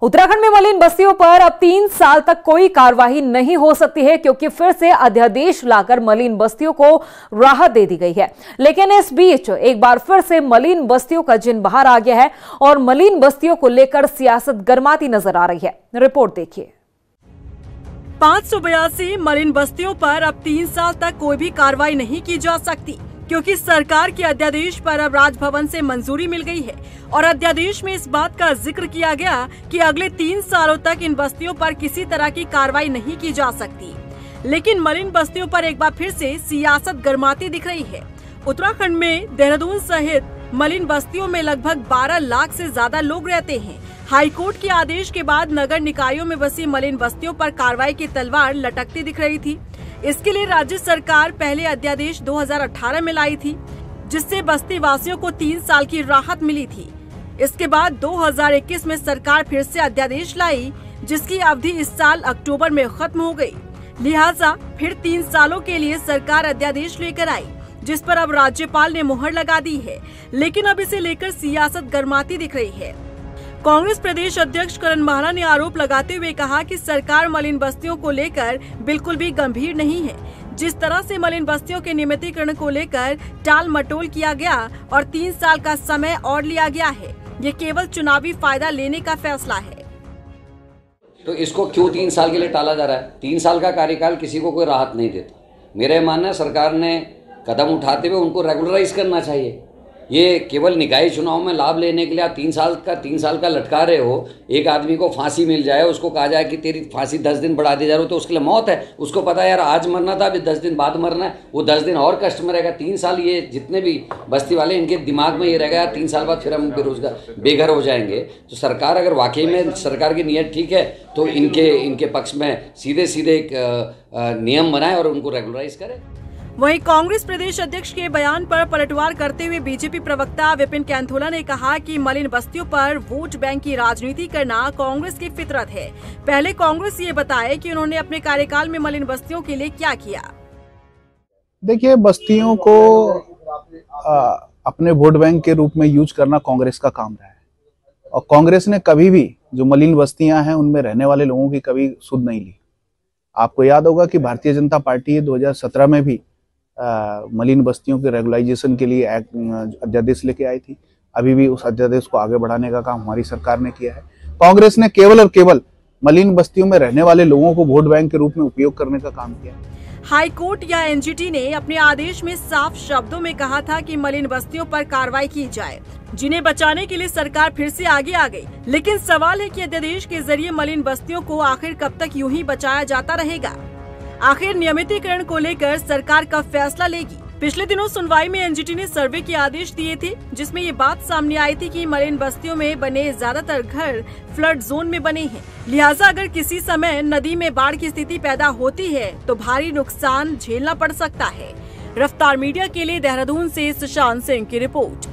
उत्तराखंड में मलिन बस्तियों पर अब 3 साल तक कोई कार्रवाई नहीं हो सकती है, क्योंकि फिर से अध्यादेश लाकर मलिन बस्तियों को राहत दे दी गई है। लेकिन इस बीच एक बार फिर से मलिन बस्तियों का जिन बाहर आ गया है और मलिन बस्तियों को लेकर सियासत गरमाती नजर आ रही है। रिपोर्ट देखिए। 582 मलिन बस्तियों पर अब 3 साल तक कोई भी कार्रवाई नहीं की जा सकती, क्योंकि सरकार के अध्यादेश पर अब राजभवन से मंजूरी मिल गई है और अध्यादेश में इस बात का जिक्र किया गया कि अगले 3 सालों तक इन बस्तियों पर किसी तरह की कार्रवाई नहीं की जा सकती। लेकिन मलिन बस्तियों पर एक बार फिर से सियासत गरमाती दिख रही है। उत्तराखंड में देहरादून सहित मलिन बस्तियों में लगभग 12 लाख से ज्यादा लोग रहते हैं। हाईकोर्ट के आदेश के बाद नगर निकायों में बसी मलिन बस्तियों पर कार्रवाई की तलवार लटकती दिख रही थी। इसके लिए राज्य सरकार पहले अध्यादेश 2018 में लाई थी, जिससे बस्ती वासियों को 3 साल की राहत मिली थी। इसके बाद 2021 में सरकार फिर से अध्यादेश लाई, जिसकी अवधि इस साल अक्टूबर में खत्म हो गई। लिहाजा फिर 3 सालों के लिए सरकार अध्यादेश लेकर आई, जिस पर अब राज्यपाल ने मुहर लगा दी है। लेकिन अब इसे लेकर सियासत गरमाती दिख रही है। कांग्रेस प्रदेश अध्यक्ष करण माहरा ने आरोप लगाते हुए कहा कि सरकार मलिन बस्तियों को लेकर बिल्कुल भी गंभीर नहीं है। जिस तरह से मलिन बस्तियों के नियमितीकरण को लेकर टाल मटोल किया गया और 3 साल का समय और लिया गया है, ये केवल चुनावी फायदा लेने का फैसला है। तो इसको क्यों 3 साल के लिए टाला जा रहा है? 3 साल का कार्यकाल किसी को कोई राहत नहीं देता। मेरा मानना है सरकार ने कदम उठाते हुए उनको रेगुलराइज करना चाहिए। ये केवल निकाय चुनाव में लाभ लेने के लिए आप 3 साल का लटका रहे हो। एक आदमी को फांसी मिल जाए, उसको कहा जाए कि तेरी फांसी 10 दिन बढ़ा दी जा रही हो, तो उसके लिए मौत है। उसको पता है यार आज मरना था, अभी 10 दिन बाद मरना है, वो 10 दिन और कष्ट में रहेगा। 3 साल ये जितने भी बस्ती वाले इनके दिमाग में ये रहेगा यार 3 साल बाद फिर हम बेघर हो जाएंगे। तो सरकार अगर वाकई में सरकार की नीयत ठीक है तो इनके पक्ष में सीधे एक नियम बनाए और उनको रेगुलराइज करे। वहीं कांग्रेस प्रदेश अध्यक्ष के बयान पर पलटवार करते हुए बीजेपी प्रवक्ता विपिन कैंथोला ने कहा कि मलिन बस्तियों पर वोट बैंक की राजनीति करना कांग्रेस की फितरत है। पहले कांग्रेस ये बताए कि उन्होंने अपने कार्यकाल में मलिन बस्तियों के लिए क्या किया। देखिए, बस्तियों को अपने वोट बैंक के रूप में यूज करना कांग्रेस का काम रहा है और कांग्रेस ने कभी भी जो मलिन बस्तियां हैं उनमें रहने वाले लोगों की कभी सुध नहीं ली। आपको याद होगा कि भारतीय जनता पार्टी 2017 में भी मलिन बस्तियों के रेगुलाइजेशन के लिए अध्यादेश लेके आई थी। अभी भी उस अध्यादेश को आगे बढ़ाने का काम हमारी सरकार ने किया है। कांग्रेस ने केवल और केवल मलिन बस्तियों में रहने वाले लोगों को वोट बैंक के रूप में उपयोग करने का काम किया है। हाईकोर्ट या एनजीटी ने अपने आदेश में साफ शब्दों में कहा था कि मलिन बस्तियों पर कार्रवाई की जाए, जिन्हें बचाने के लिए सरकार फिर से आगे आ गई। लेकिन सवाल है कि अध्यादेश के जरिए मलिन बस्तियों को आखिर कब तक यूं ही बचाया जाता रहेगा? आखिर नियमितीकरण को लेकर सरकार कब फैसला लेगी? पिछले दिनों सुनवाई में एनजीटी ने सर्वे के आदेश दिए थे, जिसमें ये बात सामने आई थी कि मलिन बस्तियों में बने ज्यादातर घर फ्लड जोन में बने हैं। लिहाजा अगर किसी समय नदी में बाढ़ की स्थिति पैदा होती है तो भारी नुकसान झेलना पड़ सकता है। रफ्तार मीडिया के लिए देहरादून से सुशांत सिंह की रिपोर्ट।